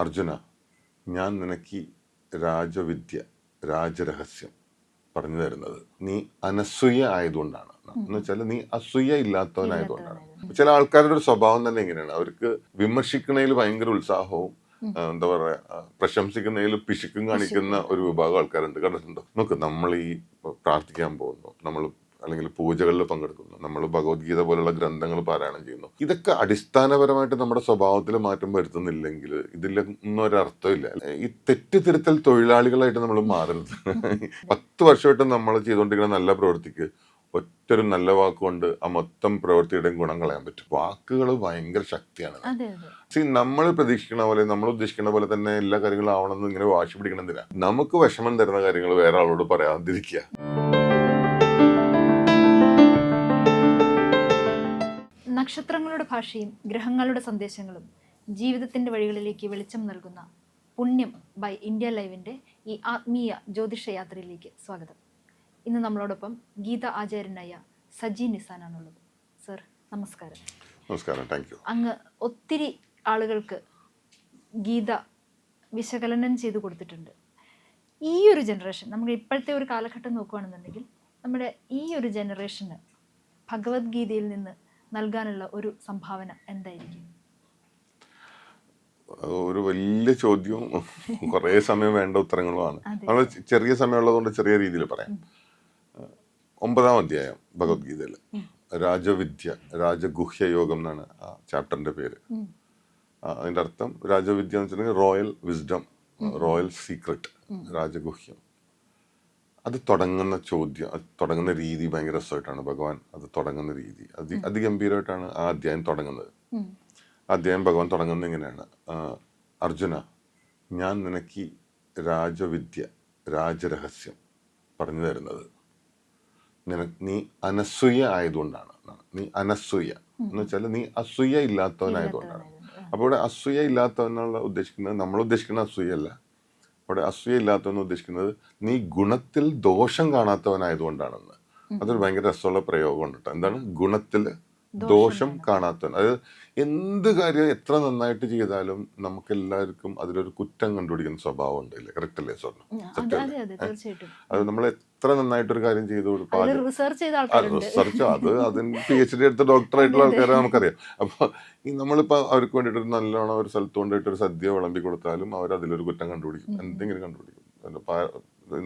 അർജുന, ഞാൻ നിനക്ക് രാജവിദ്യ, രാജരഹസ്യം പറഞ്ഞു തരുന്നത് നീ അനസൂയ ആയതുകൊണ്ടാണ്. എന്ന് വെച്ചാൽ നീ അസൂയ ഇല്ലാത്തവനായതുകൊണ്ടാണ്. ചില ആൾക്കാരുടെ ഒരു സ്വഭാവം തന്നെ ഇങ്ങനെയാണ്. അവർക്ക് വിമർശിക്കുന്നതിൽ ഭയങ്കര ഉത്സാഹവും എന്താ പറയാ, പ്രശംസിക്കുന്നതിൽ പിശുക്കും കാണിക്കുന്ന ഒരു വിഭാഗം ആൾക്കാരുണ്ട്. കണ്ടിട്ടുണ്ടോ? നോക്ക്, നമ്മൾ ഈ പ്രാർത്ഥിക്കാൻ പോകുന്നു, നമ്മൾ അല്ലെങ്കിൽ പൂജകളിൽ പങ്കെടുക്കുന്നു, നമ്മൾ ഭഗവത്ഗീത പോലുള്ള ഗ്രന്ഥങ്ങൾ പാരായണം ചെയ്യുന്നു. ഇതൊക്കെ അടിസ്ഥാനപരമായിട്ട് നമ്മുടെ സ്വഭാവത്തിൽ മാറ്റം വരുത്തുന്നില്ലെങ്കിൽ ഇതിലൊന്നും ഒരർത്ഥമില്ല. ഈ തെറ്റിദ്ധരുത്തൽ തൊഴിലാളികളായിട്ട് നമ്മൾ മാറരുത്. 10 വർഷമായിട്ട് നമ്മൾ ചെയ്തുകൊണ്ടിരിക്കുന്ന നല്ല പ്രവൃത്തിക്ക് ഒറ്റൊരു നല്ല വാക്കുകൊണ്ട് ആ മൊത്തം പ്രവൃത്തിയുടെയും ഗുണം കളയാൻ പറ്റും. വാക്കുകൾ ഭയങ്കര ശക്തിയാണ്. നമ്മൾ പ്രതീക്ഷിക്കുന്ന പോലെ, നമ്മൾ ഉദ്ദേശിക്കുന്ന പോലെ തന്നെ എല്ലാ കാര്യങ്ങളും ആവണമെന്ന് ഇങ്ങനെ വാശി പിടിക്കണമെന്നില്ല. നമുക്ക് വിഷമം തരുന്ന കാര്യങ്ങൾ വേറെ ആളോട് പറയാതിരിക്കുക. നക്ഷത്രങ്ങളുടെ ഭാഷയും ഗ്രഹങ്ങളുടെ സന്ദേശങ്ങളും ജീവിതത്തിന്റെ വഴികളിലേക്ക് വെളിച്ചം നൽകുന്ന പുണ്യം ബൈ ഇന്ത്യ ലൈവിന്റെ ഈ ആത്മീയ ജ്യോതിഷ യാത്രയിലേക്ക് സ്വാഗതം. ഇന്ന് നമ്മളോടൊപ്പം ഗീത ആചാര്യനായ സജി നിസാനാണുള്ളത്. സർ, നമസ്കാരം. നമസ്കാരം. Thank you. അങ്ങ് ഒത്തിരി ആളുകൾക്ക് ഗീത വിശകലനം ചെയ്തു കൊടുത്തിട്ടുണ്ട്. ഈ ഒരു ജനറേഷൻ, നമ്മൾ ഇപ്പോഴത്തെ ഒരു കാലഘട്ടം നോക്കുകയാണെന്നുണ്ടെങ്കിൽ, നമ്മുടെ ഈ ഒരു ജനറേഷന് ഭഗവത്ഗീതയിൽ നിന്ന് നൽകാനുള്ള ഒരു സംഭാവന എന്തായിരിക്കും? ഒരു വലിയ ചോദ്യവും കുറേ സമയം വേണ്ട ഉത്തരങ്ങളുമാണ്. നമ്മൾ ചെറിയ സമയമുള്ളതുകൊണ്ട് ചെറിയ രീതിയിൽ പറയാം. 9-ാം അധ്യായം ഭഗവത്ഗീതയിൽ രാജവിദ്യ, രാജഗുഹ്യ യോഗം എന്നാണ് ആ ചാപ്റ്ററിന്റെ പേര്. അതിന്റെ അർത്ഥം രാജവിദ്യ എന്ന് വെച്ചിട്ടുണ്ടെങ്കിൽ റോയൽ വിസ്ഡം, റോയൽ സീക്രട്ട്, രാജഗുഹ്യം. അത് തുടങ്ങുന്ന ചോദ്യം, അത് തുടങ്ങുന്ന രീതി ഭയങ്കര രസമായിട്ടാണ് ഭഗവാൻ അത് തുടങ്ങുന്ന രീതി. അതിഗംഭീരമായിട്ടാണ് ആ അധ്യായം തുടങ്ങുന്നത്. അധ്യായം ഭഗവാൻ തുടങ്ങുന്നത് ഇങ്ങനെയാണ്: അർജുന, ഞാൻ നിനക്ക് രാജവിദ്യ, രാജരഹസ്യം പറഞ്ഞു തരുന്നത് നീ അനസൂയ ആയതുകൊണ്ടാണ്. നീ അനസൂയ എന്ന് വെച്ചാൽ നീ അസൂയ ഇല്ലാത്തവനായതുകൊണ്ടാണ്. അപ്പോൾ ഇവിടെ അസൂയ ഇല്ലാത്തവനുള്ള ഉദ്ദേശിക്കുന്നത്, നമ്മൾ ഉദ്ദേശിക്കുന്ന അസൂയല്ല. അവിടെ അസൂയ ഇല്ലാത്തവെന്ന് ഉദ്ദേശിക്കുന്നത് നീ ഗുണത്തിൽ ദോഷം കാണാത്തവനായതുകൊണ്ടാണെന്ന്. അതൊരു ഭയങ്കര രസമുള്ള പ്രയോഗം ഉണ്ട് കേട്ടോ. എന്താണ് ഗുണത്തിൽ ദോഷം കാണാത്തവൻ? അതായത് എന്ത് കാര്യം എത്ര നന്നായിട്ട് ചെയ്താലും നമുക്ക് എല്ലാവർക്കും അതിലൊരു കുറ്റം കണ്ടുപിടിക്കുന്ന സ്വഭാവം ഉണ്ടല്ലേ? കറക്റ്റ് അല്ലേ സ്വർണ്ണം? അത് നമ്മൾ എത്ര നന്നായിട്ടൊരു കാര്യം ചെയ്തു കൊടുക്കും, റിസർച്ച് അതിന് PhD എടുത്ത ഡോക്ടറായിട്ടുള്ള ആൾക്കാരെ നമുക്കറിയാം. അപ്പൊ ഈ നമ്മളിപ്പോ അവർക്ക് വേണ്ടിയിട്ട് നല്ലോണം ഒരു സ്ഥലത്ത് കൊണ്ടിട്ട് ഒരു സദ്യ വിളമ്പി കൊടുത്താലും അവർ അതിലൊരു കുറ്റം കണ്ടുപിടിക്കും, എന്തെങ്കിലും കണ്ടുപിടിക്കും.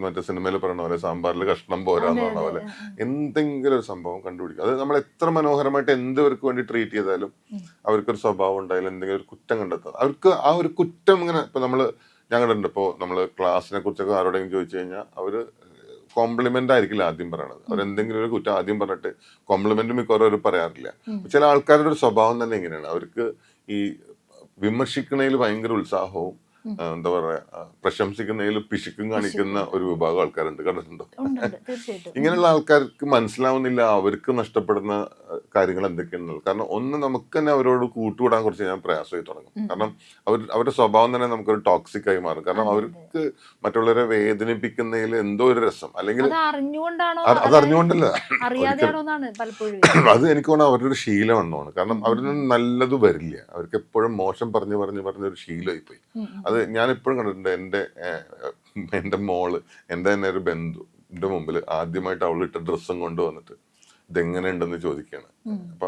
മറ്റേ സിനിമയിൽ പറയുന്ന പോലെ സാമ്പാറിൽ കഷ്ണം പോരാന്ന് പറഞ്ഞ പോലെ എന്തെങ്കിലും ഒരു സംഭവം കണ്ടുപിടിക്കും. അത് നമ്മൾ എത്ര മനോഹരമായിട്ട് എന്തുവർക്ക് വേണ്ടി ട്രീറ്റ് ചെയ്താലും അവർക്കൊരു സ്വഭാവം ഉണ്ടായാലും എന്തെങ്കിലും ഒരു കുറ്റം കണ്ടെത്തുക. അവർക്ക് ആ ഒരു കുറ്റം ഇങ്ങനെ, ഇപ്പൊ ഞങ്ങളുണ്ട്, ഇപ്പോൾ നമ്മൾ ക്ലാസ്സിനെ കുറിച്ചൊക്കെ ആരോടെങ്കിലും ചോദിച്ചു കഴിഞ്ഞാൽ അവര് കോംപ്ലിമെന്റ് ആയിരിക്കില്ല ആദ്യം പറയണത്. അവരെന്തെങ്കിലും ഒരു കുറ്റം ആദ്യം പറഞ്ഞിട്ട് കോംപ്ലിമെന്റ് മിക്കവാറും അവർ പറയാറില്ല. ചില ആൾക്കാരുടെ ഒരു സ്വഭാവം തന്നെ ഇങ്ങനെയാണ്. അവർക്ക് ഈ വിമർശിക്കുന്നതിൽ ഭയങ്കര ഉത്സാഹവും എന്താ പറയാ, പ്രശംസിക്കുന്നതിൽ പിശുക്കും കാണിക്കുന്ന ഒരു വിഭാഗം ആൾക്കാരുണ്ട്. കണ്ടിട്ടുണ്ടോ? ഇങ്ങനെയുള്ള ആൾക്കാർക്ക് മനസ്സിലാവുന്നില്ല അവർക്ക് നഷ്ടപ്പെടുന്ന കാര്യങ്ങൾ എന്തൊക്കെയാണെന്നുള്ളത്. കാരണം ഒന്ന്, നമുക്ക് തന്നെ അവരോട് കൂട്ടുകൂടാൻ കുറച്ച് ഞാൻ പ്രയാസമായി തുടങ്ങും. കാരണം അവരുടെ സ്വഭാവം തന്നെ നമുക്കൊരു ടോക്സിക് ആയി മാറും. കാരണം അവർക്ക് മറ്റുള്ളവരെ വേദനിപ്പിക്കുന്നതിൽ എന്തോ ഒരു രസം, അല്ലെങ്കിൽ അത് അറിഞ്ഞുകൊണ്ടല്ല, അത് എനിക്ക് തോന്നുന്നു അവരുടെ ഒരു ശീലമാണെന്നാണ്. കാരണം അവരിൽ നല്ലത് വരില്ല, അവർക്ക് എപ്പോഴും മോശം പറഞ്ഞ് ഒരു ശീലമായി പോയി. അത് ഞാൻ എപ്പോഴും കണ്ടിട്ടുണ്ട്. എൻ്റെ മോള്, എൻ്റെ തന്നെ ഒരു ബന്ധുവിന്റെ മുമ്പിൽ ആദ്യമായിട്ട് അവൾ ഇട്ട ഡ്രസ്സും കൊണ്ടുവന്നിട്ട് ഇതെങ്ങനെ ഉണ്ടെന്ന് ചോദിക്കുകയാണ്. അപ്പൊ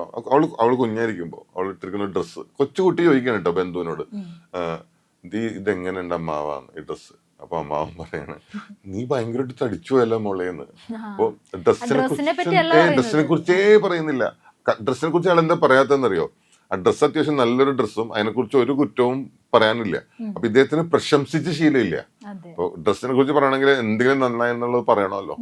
അവള് കുഞ്ഞായിരിക്കുമ്പോ അവൾ ഇട്ടിരിക്കുന്ന ഡ്രസ്സ് കൊച്ചുകുട്ടി ചോദിക്കാണ് കേട്ടോ ബന്ധുവിനോട്, ഇതെങ്ങനെ ഉണ്ട് അമ്മാവാന്ന് ഈ ഡ്രസ്സ്. അപ്പൊ അമ്മാവൻ പറയാണ്, നീ ഭയങ്കരമായിട്ട് തടിച്ചു പോയല്ലോ മോളേന്ന്. അപ്പൊ ഡ്രസ്സിനെ കുറിച്ചേ പറയുന്നില്ല. ഡ്രസ്സിനെ കുറിച്ച് അയാൾ എന്താ പറയാത്തെന്നറിയോ? ആ ഡ്രസ്സ് അത്യാവശ്യം നല്ലൊരു ഡ്രസ്സും അതിനെക്കുറിച്ച് ഒരു കുറ്റവും പറയാനില്ല. അപ്പൊ ഇദ്ദേഹത്തിന് പ്രശംസിച്ച് ശീലമില്ല. അപ്പൊ ഡ്രസ്സിനെ കുറിച്ച് പറയണമെങ്കിൽ എന്തെങ്കിലും നന്നായി എന്നുള്ളത് പറയണമല്ലോ.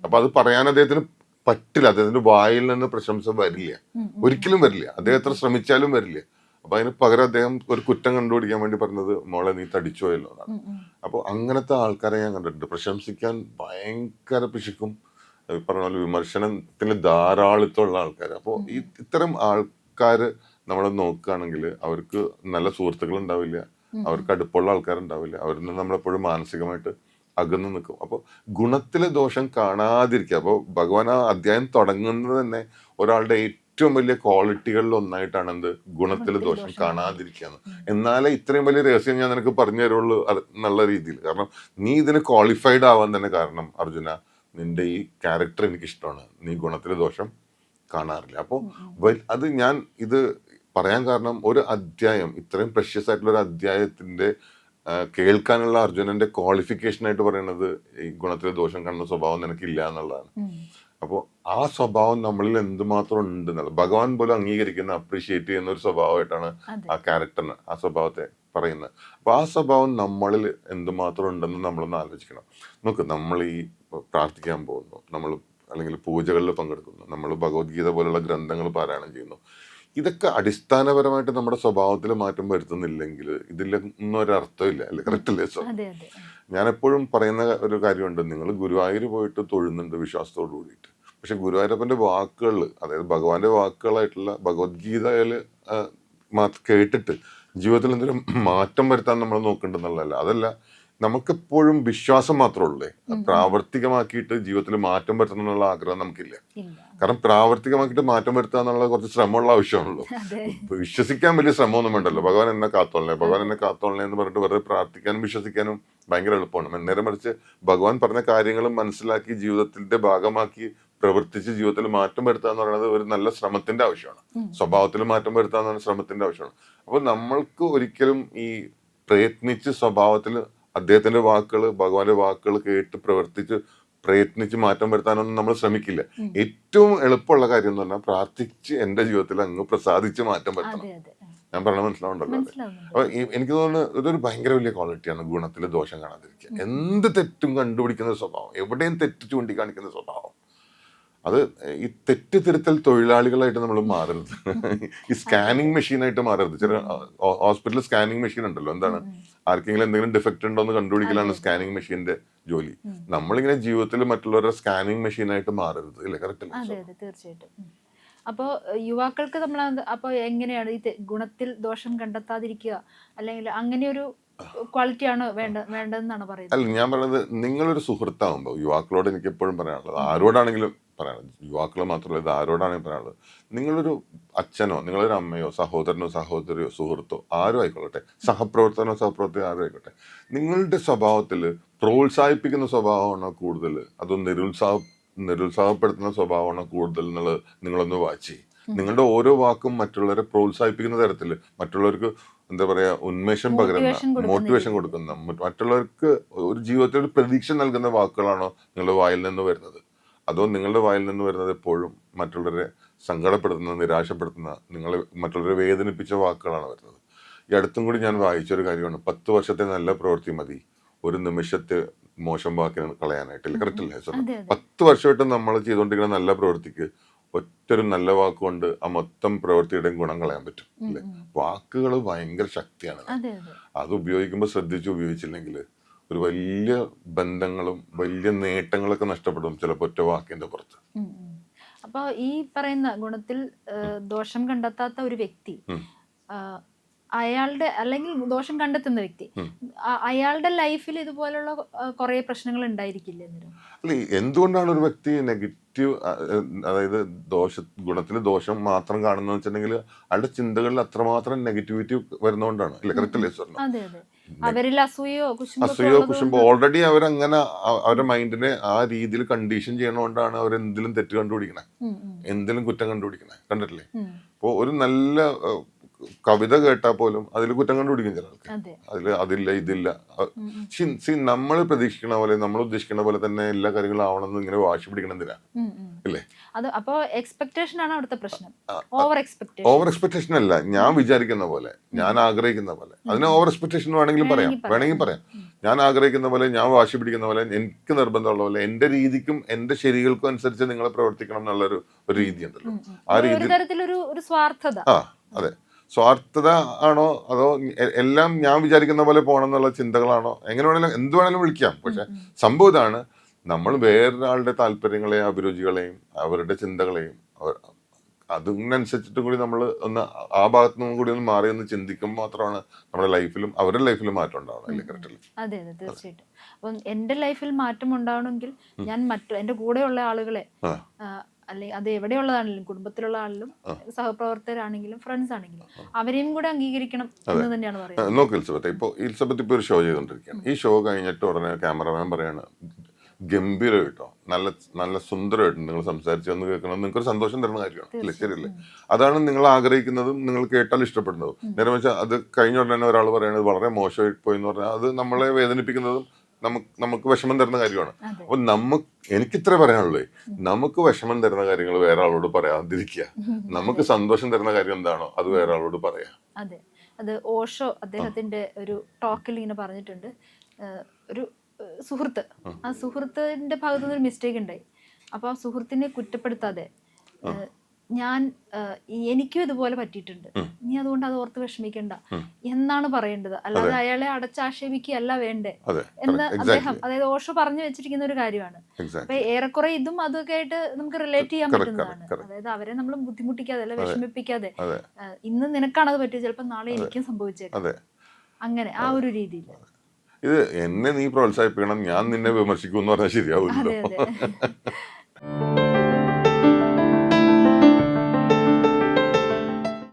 അപ്പൊ അത് പറയാൻ അദ്ദേഹത്തിന് പറ്റില്ല. അദ്ദേഹത്തിന്റെ വായിൽ നിന്ന് പ്രശംസ വരില്ല, ഒരിക്കലും വരില്ല. അദ്ദേഹം എത്ര ശ്രമിച്ചാലും വരില്ല. അപ്പൊ അതിന് പകരം അദ്ദേഹം ഒരു കുറ്റം കണ്ടുപിടിക്കാൻ വേണ്ടി പറഞ്ഞത്, മോളെ നീ തടിച്ചു പോയല്ലോ എന്നാണ്. അപ്പൊ അങ്ങനത്തെ ആൾക്കാരെ ഞാൻ കണ്ടിട്ടുണ്ട്. പ്രശംസിക്കാൻ ഭയങ്കര പിശുക്കും, പറഞ്ഞ പോലെ വിമർശനത്തിന് ധാരാളിത്തമുള്ള ആൾക്കാർ. അപ്പോൾ ഇത്തരം ആൾക്കാര് നമ്മൾ നോക്കുകയാണെങ്കിൽ അവർക്ക് നല്ല സുഹൃത്തുക്കൾ ഉണ്ടാവില്ല, അവർക്ക് അടുപ്പമുള്ള ആൾക്കാരുണ്ടാവില്ല. അവരിൽ നിന്ന് നമ്മളെപ്പോഴും മാനസികമായിട്ട് അകന്നു നിൽക്കും. അപ്പോൾ ഗുണത്തിലെ ദോഷം കാണാതിരിക്കുക. അപ്പോൾ ഭഗവാൻ ആ അധ്യായം തുടങ്ങുന്നത് തന്നെ ഒരാളുടെ ഏറ്റവും വലിയ ക്വാളിറ്റികളിൽ ഒന്നായിട്ടാണ് എന്ത് ഗുണത്തിൽ ദോഷം കാണാതിരിക്കുക. എന്നാലേ ഇത്രയും വലിയ രഹസ്യം ഞാൻ നിനക്ക് പറഞ്ഞു തരുള്ളൂ എന്നുള്ള രീതിയിൽ. കാരണം നീ ഇതിന് ക്വാളിഫൈഡ് ആവാൻ തന്നെ കാരണം അർജുന, നിന്റെ ഈ ക്യാരക്ടർ എനിക്ക് ഇഷ്ടമാണ്, നീ ഗുണത്തിൽ ദോഷം കാണാറില്ല. അപ്പോൾ അത് ഞാൻ ഇത് പറയാൻ കാരണം ഒരു അധ്യായം, ഇത്രയും പ്രഷ്യസ് ആയിട്ടുള്ള ഒരു അധ്യായത്തിന്റെ കേൾക്കാനുള്ള അർജുനന്റെ ക്വാളിഫിക്കേഷൻ ആയിട്ട് പറയുന്നത് ഈ ഗുണത്തിൽ ദോഷം കാണുന്ന സ്വഭാവം നിനക്കില്ല എന്നുള്ളതാണ്. അപ്പോൾ ആ സ്വഭാവം നമ്മളിൽ എന്തുമാത്രം ഉണ്ട് എന്നുള്ളത് ഭഗവാൻ പോലും അംഗീകരിക്കുന്ന, അപ്രീഷിയേറ്റ് ചെയ്യുന്ന ഒരു സ്വഭാവമായിട്ടാണ് ആ ക്യാരക്ടറിന്, ആ സ്വഭാവത്തെ പറയുന്നത്. അപ്പൊ ആ സ്വഭാവം നമ്മളിൽ എന്തുമാത്രം ഉണ്ടെന്ന് നമ്മളൊന്ന് ആലോചിക്കണം. നോക്ക്, നമ്മൾ ഈ പ്രാർത്ഥിക്കാൻ പോകുന്നു, നമ്മൾ അല്ലെങ്കിൽ പൂജകളിൽ പങ്കെടുക്കുന്നു, നമ്മൾ ഭഗവത്ഗീത പോലുള്ള ഗ്രന്ഥങ്ങൾ പാരായണം ചെയ്യുന്നു, ഇതൊക്കെ അടിസ്ഥാനപരമായിട്ട് നമ്മുടെ സ്വഭാവത്തിൽ മാറ്റം വരുത്തുന്നില്ലെങ്കിൽ ഇതിലൊന്നും ഒരർത്ഥമില്ല, അല്ലെ? കറക്റ്റ് അല്ലേ സോ? ഞാൻ എപ്പോഴും പറയുന്ന ഒരു കാര്യമുണ്ട്, നിങ്ങൾ ഗുരുവായൂർ പോയിട്ട് തൊഴുന്നുണ്ട് വിശ്വാസത്തോടു കൂടിയിട്ട്, പക്ഷെ ഗുരുവായൂരപ്പന്റെ വാക്കുകൾ, അതായത് ഭഗവാന്റെ വാക്കുകളായിട്ടുള്ള ഭഗവത്ഗീതയിൽ കേട്ടിട്ട് ജീവിതത്തിൽ എന്തെങ്കിലും മാറ്റം വരുത്താൻ നമ്മൾ നോക്കേണ്ടെന്നുള്ളതല്ല. അതല്ല, നമുക്കെപ്പോഴും വിശ്വാസം മാത്രമേ ഉള്ളേ, പ്രാവർത്തികമാക്കിയിട്ട് ജീവിതത്തിൽ മാറ്റം വരുത്തണം എന്നുള്ള ആഗ്രഹം നമുക്കില്ല. കാരണം പ്രാവർത്തികമാക്കിയിട്ട് മാറ്റം വരുത്തുക എന്നുള്ള കുറച്ച് ശ്രമമുള്ള ആവശ്യമാണല്ലോ. വിശ്വസിക്കാൻ വലിയ ശ്രമമൊന്നും വേണ്ടല്ലോ. ഭഗവാൻ എന്നെ കാത്തോളണേ, ഭഗവാൻ എന്നെ കാത്തോളണേ എന്ന് പറഞ്ഞിട്ട് വെറുതെ പ്രാർത്ഥിക്കാനും വിശ്വസിക്കാനും ഭയങ്കര എളുപ്പമാണ്. നേരെ മറിച്ച് ഭഗവാൻ പറഞ്ഞ കാര്യങ്ങളും മനസ്സിലാക്കി ജീവിതത്തിന്റെ ഭാഗമാക്കി പ്രവർത്തിച്ച് ജീവിതത്തിൽ മാറ്റം വരുത്തുക എന്ന് പറയുന്നത് ഒരു നല്ല ശ്രമത്തിന്റെ ആവശ്യമാണ്. സ്വഭാവത്തിൽ മാറ്റം വരുത്തുക എന്ന് പറയുന്ന ശ്രമത്തിന്റെ ആവശ്യമാണ്. അപ്പൊ നമ്മൾക്ക് ഒരിക്കലും ഈ പ്രയത്നിച്ച് സ്വഭാവത്തിൽ അദ്ദേഹത്തിന്റെ വാക്കുകൾ, ഭഗവാന്റെ വാക്കുകൾ കേട്ട് പ്രയത്നിച്ച് മാറ്റം വരുത്താനൊന്നും നമ്മൾ ശ്രമിക്കില്ല. ഏറ്റവും എളുപ്പമുള്ള കാര്യം എന്ന് പറഞ്ഞാൽ പ്രാർത്ഥിച്ച് എന്റെ ജീവിതത്തിൽ അങ്ങ് പ്രസാദിച്ച് മാറ്റം വരുത്തണം. ഞാൻ പറഞ്ഞ മനസ്സിലാവുണ്ടല്ലോ. അപ്പൊ എനിക്ക് തോന്നുന്നു ഇതൊരു ഭയങ്കര വലിയ ക്വാളിറ്റിയാണ്, ഗുണത്തിൽ ദോഷം കാണാതിരിക്കുക. എന്ത് തെറ്റും കണ്ടുപിടിക്കുന്ന സ്വഭാവം, എവിടെയും തെറ്റ് ചൂണ്ടിക്കാണിക്കുന്ന സ്വഭാവം. അത് ഈ തെറ്റ് തിരുത്തൽ തൊഴിലാളികളായിട്ട് നമ്മൾ മാറരുത്. ഈ സ്കാനിങ് മെഷീനായിട്ട് മാറരുത്. ചില ഹോസ്പിറ്റലിൽ സ്കാനിങ് മെഷീൻ ഉണ്ടല്ലോ, എന്താണ്, ആർക്കെങ്കിലും എന്തെങ്കിലും ഡിഫക്റ്റ് ഉണ്ടോ എന്ന് കണ്ടുപിടിക്കലാണ് സ്കാനിങ് മെഷീന്റെ ജോലി. നമ്മളിങ്ങനെ ജീവിതത്തിൽ മറ്റുള്ളവരുടെ സ്കാനിങ് മെഷീനായിട്ട് മാറരുത്, ഇല്ലേ? കറക്റ്റ് അല്ലേ? തീർച്ചയായിട്ടും. അപ്പോൾ യുവാക്കൾക്ക് നമ്മൾ അപ്പോൾ എങ്ങനെയാണ് ഈ ഗുണത്തിൽ ദോഷം കണ്ടെത്താതിരിക്കുക, അല്ലെങ്കിൽ അങ്ങനെ ഒരു ക്വാളിറ്റിയാണ് വേണ്ടതെന്നാണ് പറയുന്നത്? അല്ല, ഞാൻ പറയുന്നത് നിങ്ങളൊരു സുഹൃത്താവുമ്പോൾ യുവാക്കളോട് എനിക്ക് എപ്പോഴും പറയാനുള്ളത്, ആരോടാണെങ്കിലും പറയാനുള്ളത്, യുവാക്കൾ മാത്രമല്ല, ഇത് ആരോടാണെങ്കിലും പറയാനുള്ളത്, നിങ്ങളൊരു അച്ഛനോ നിങ്ങളൊരു അമ്മയോ സഹോദരനോ സഹോദരിയോ സുഹൃത്തോ ആരും ആയിക്കൊള്ളട്ടെ, സഹപ്രവർത്തനോ സഹപ്രവർത്തകയോ ആരും ആയിക്കോട്ടെ, നിങ്ങളുടെ സ്വഭാവത്തിൽ പ്രോത്സാഹിപ്പിക്കുന്ന സ്വഭാവമാണോ കൂടുതൽ അതോ നിരുത്സാഹപ്പെടുത്തുന്ന സ്വഭാവമാണോ കൂടുതൽ എന്നുള്ളത് നിങ്ങളൊന്ന് വാച്ച് ചെയ്യും. നിങ്ങളുടെ ഓരോ വാക്കും മറ്റുള്ളവരെ പ്രോത്സാഹിപ്പിക്കുന്ന തരത്തിൽ, മറ്റുള്ളവർക്ക് എന്താ പറയാ, ഉന്മേഷം പകരുന്ന, മോട്ടിവേഷൻ കൊടുക്കുന്ന, മറ്റുള്ളവർക്ക് ഒരു ജീവിതത്തിൽ ഒരു പ്രതീക്ഷ നൽകുന്ന വാക്കുകളാണോ നിങ്ങളുടെ വായിൽ നിന്ന് വരുന്നത്, അതോ നിങ്ങളുടെ വായിൽ നിന്ന് വരുന്നത് എപ്പോഴും മറ്റുള്ളവരെ സങ്കടപ്പെടുത്തുന്ന, നിരാശപ്പെടുത്തുന്ന, നിങ്ങളെ മറ്റുള്ളവരെ വേദനിപ്പിച്ച വാക്കുകളാണ് വരുന്നത്? ഈ അടുത്തും കൂടി ഞാൻ വായിച്ചൊരു കാര്യമാണ്, 10 വർഷത്തെ നല്ല പ്രവൃത്തി മതി ഒരു നിമിഷത്തെ മോശം വാക്കിന് കളയാനായിട്ടില്ല. കറക്റ്റ് അല്ലേ? 10 വർഷമായിട്ട് നമ്മൾ ചെയ്തുകൊണ്ടിരിക്കുന്ന നല്ല പ്രവൃത്തിക്ക് ഒറ്റൊരു നല്ല വാക്കുകൊണ്ട് ആ മൊത്തം പ്രവൃത്തിയുടെയും ഗുണം കളയാൻ പറ്റും, അല്ലേ? വാക്കുകൾ ഭയങ്കര ശക്തിയാണ്. അത് ഉപയോഗിക്കുമ്പോൾ ശ്രദ്ധിച്ച് ഉപയോഗിച്ചില്ലെങ്കിൽ ഒരു വലിയ ബന്ധങ്ങളും വലിയ നേട്ടങ്ങളൊക്കെ നഷ്ടപ്പെടും ചിലപ്പോൾ ഒറ്റ വാക്കിന്റെ പുറത്ത്. അപ്പോൾ ഈ പറയുന്ന ഗുണത്തിൽ ദോഷം കണ്ടെത്താത്ത ഒരു വ്യക്തി, അയാളുടെ, അല്ലെങ്കിൽ ദോഷം കണ്ടെത്തുന്ന വ്യക്തി, അയാളുടെ ലൈഫിൽ ഇതുപോലുള്ള കുറെ പ്രശ്നങ്ങൾ ഉണ്ടായിരിക്കില്ലേ? അല്ല, എന്തുകൊണ്ടാണ് ഒരു വ്യക്തി നെഗറ്റീവ്, അതായത് ഗുണത്തിൽ ദോഷം മാത്രം കാണുന്നത് വെച്ചിട്ടുണ്ടെങ്കിൽ അയാളുടെ ചിന്തകളിൽ അത്രമാത്രം നെഗറ്റിവിറ്റി വരുന്നതുകൊണ്ടാണ്, അല്ലെ? കറക്റ്റ് അല്ലേ സാർ? അവരിൽ അസൂയോ കുശുമ്പോ ഓൾറെഡി അവരങ്ങനെ അവരുടെ മൈൻഡിനെ ആ രീതിയിൽ കണ്ടീഷൻ ചെയ്യണോണ്ടാണ് അവരെന്തിലും തെറ്റ് കണ്ടുപിടിക്കണേ, എന്തിലും കുറ്റം കണ്ടുപിടിക്കണേ. കണ്ടിട്ടില്ലേ? അപ്പൊ ഒരു നല്ല കവിത കേട്ടാൽ പോലും അതിൽ കുറ്റം കണ്ടുപിടിക്കും ചില ആൾക്ക്, അതില്ല ഇതില്ല. നമ്മൾ പ്രതീക്ഷിക്കണ പോലെ, നമ്മൾ ഉദ്ദേശിക്കുന്ന പോലെ തന്നെ എല്ലാ കാര്യങ്ങളും ആവണമെന്ന് ഇങ്ങനെ വാശി പിടിക്കണം എന്തിനാ, ഇല്ലേ? അപ്പോ എക്സ്പെക്ടേഷൻ ആണ് അവിടുത്തെ പ്രശ്നം. ഓവർ എക്സ്പെക്ടേഷൻ അല്ല, ഞാൻ വിചാരിക്കുന്ന പോലെ, ഞാൻ ആഗ്രഹിക്കുന്ന പോലെ. അതിന് ഓവർ എക്സ്പെക്ടേഷൻ വേണമെങ്കിൽ പറയാം. ഞാൻ ആഗ്രഹിക്കുന്ന പോലെ, ഞാൻ വാശി പിടിക്കുന്ന പോലെ, എനിക്ക് നിർബന്ധമുള്ള പോലെ, എന്റെ രീതിക്കും എന്റെ ശരികൾക്കും അനുസരിച്ച് നിങ്ങൾ പ്രവർത്തിക്കണം എന്നുള്ളൊരു രീതി ഉണ്ടല്ലോ. ആ രീതി അതെ, സ്വാർത്ഥത ആണോ അതോ എല്ലാം ഞാൻ വിചാരിക്കുന്ന പോലെ പോകണം എന്നുള്ള ചിന്തകളാണോ, എങ്ങനെ വേണേലും എന്ത് വേണേലും വിളിക്കാം. പക്ഷെ സംഭവം ഇതാണ്, നമ്മൾ വേറൊരാളുടെ താല്പര്യങ്ങളെയും അഭിരുചികളെയും അവരുടെ ചിന്തകളെയും അതിനനുസരിച്ചിട്ടും കൂടി നമ്മൾ ഒന്ന് ആ ഭാഗത്തു നിന്നും കൂടി ഒന്ന് മാറി ഒന്ന് ചിന്തിക്കുമ്പോൾ മാത്രമാണ് നമ്മുടെ ലൈഫിലും അവരുടെ ലൈഫിലും മാറ്റം ഉണ്ടാവണം, അല്ലേ? കറക്റ്റ്. അതെ, തീർച്ചയായിട്ടും. അപ്പം എന്റെ ലൈഫിൽ മാറ്റം ഉണ്ടാവണമെങ്കിൽ ഞാൻ എന്റെ കൂടെയുള്ള ആളുകളെ അല്ലെങ്കിൽ അത് എവിടെയുള്ളതാണെങ്കിലും കുടുംബത്തിലുള്ള ആണെങ്കിലും സഹപ്രവർത്തകരാണെങ്കിലും ഫ്രണ്ട്സ് ആണെങ്കിലും അവരെയും കൂടെ അംഗീകരിക്കണം എന്ന് തന്നെയാണ് പറയുന്നത്. നോക്ക് എലിസബത്ത്, ഇപ്പോൾ ഒരു ഷോ ചെയ്തുകൊണ്ടിരിക്കുകയാണ്. ഈ ഷോ കഴിഞ്ഞിട്ട് ഉടനെ ക്യാമറമാൻ പറയാണ് ഗംഭീരമായിട്ടോ, നല്ല നല്ല സുന്ദരമായിട്ട് നിങ്ങൾ സംസാരിച്ചെന്ന് കേൾക്കണം, നിങ്ങൾക്കൊരു സന്തോഷം തരുന്ന കാര്യമാണ് അല്ലേ? ശരിയല്ലേ? അതാണ് നിങ്ങൾ ആഗ്രഹിക്കുന്നതും നിങ്ങൾ കേട്ടാൽ ഇഷ്ടപ്പെടുന്നതും. നേരെ വെച്ചാൽ അത് കഴിഞ്ഞ ഉടനെ ഒരാൾ പറയുന്നത് വളരെ മോശമായി പോയി എന്ന് പറഞ്ഞാൽ അത് നമ്മളെ വേദനിപ്പിക്കുന്നതും നമുക്ക് വിഷമം തരുന്ന കാര്യമാണ്. അപ്പൊ എനിക്കിത്രേ പറയാനുള്ളൂ, നമുക്ക് വിഷമം തരുന്ന കാര്യങ്ങൾ വേറെ ആളോട് പറയാതിരിക്കുക. നമുക്ക് സന്തോഷം തരുന്ന കാര്യം എന്താണോ അത് വേറെ ആളോട് പറയാം. അതെ, അത് ഓഷോ അദ്ദേഹത്തിന്റെ ഒരു ടോക്കിൽ ഇങ്ങനെ പറഞ്ഞിട്ടുണ്ട്. ഒരു സുഹൃത്ത്, ആ സുഹൃത്തിന്റെ ഭാഗത്തു നിന്നൊരു മിസ്റ്റേക്ക് ഉണ്ടായി. അപ്പൊ ആ സുഹൃത്തിനെ കുറ്റപ്പെടുത്താതെ എനിക്കും ഇതുപോലെ പറ്റിയിട്ടുണ്ട്, നീ അതുകൊണ്ട് അത് ഓർത്ത് വിഷമിക്കണ്ട എന്നാണ് പറയേണ്ടത്. അല്ലാതെ അയാളെ അടച്ചാക്ഷേപിക്കുകയല്ല വേണ്ടേ എന്ന് അദ്ദേഹം, അതായത് ഓഷോ പറഞ്ഞു വെച്ചിരിക്കുന്ന ഒരു കാര്യമാണ്. അപ്പൊ ഏറെക്കുറെ ഇതും അതൊക്കെ ആയിട്ട് നമുക്ക് റിലേറ്റ് ചെയ്യാൻ പറ്റുന്നതാണ്. അതായത് അവരെ നമ്മൾ ബുദ്ധിമുട്ടിക്കാതെ അല്ല വിഷമിപ്പിക്കാതെ, ഇന്ന് നിനക്കാണത് പറ്റിയത്, ചിലപ്പോൾ നാളെ എനിക്കും സംഭവിച്ചേക്കാം, അങ്ങനെ ആ ഒരു രീതിയിൽ. ഇത് എന്നെ നീ പ്രോത്സാഹിപ്പിക്കണം, ഞാൻ നിന്നെ വിമർശിക്കും എന്ന് പറഞ്ഞാൽ ശരിയാവില്ല.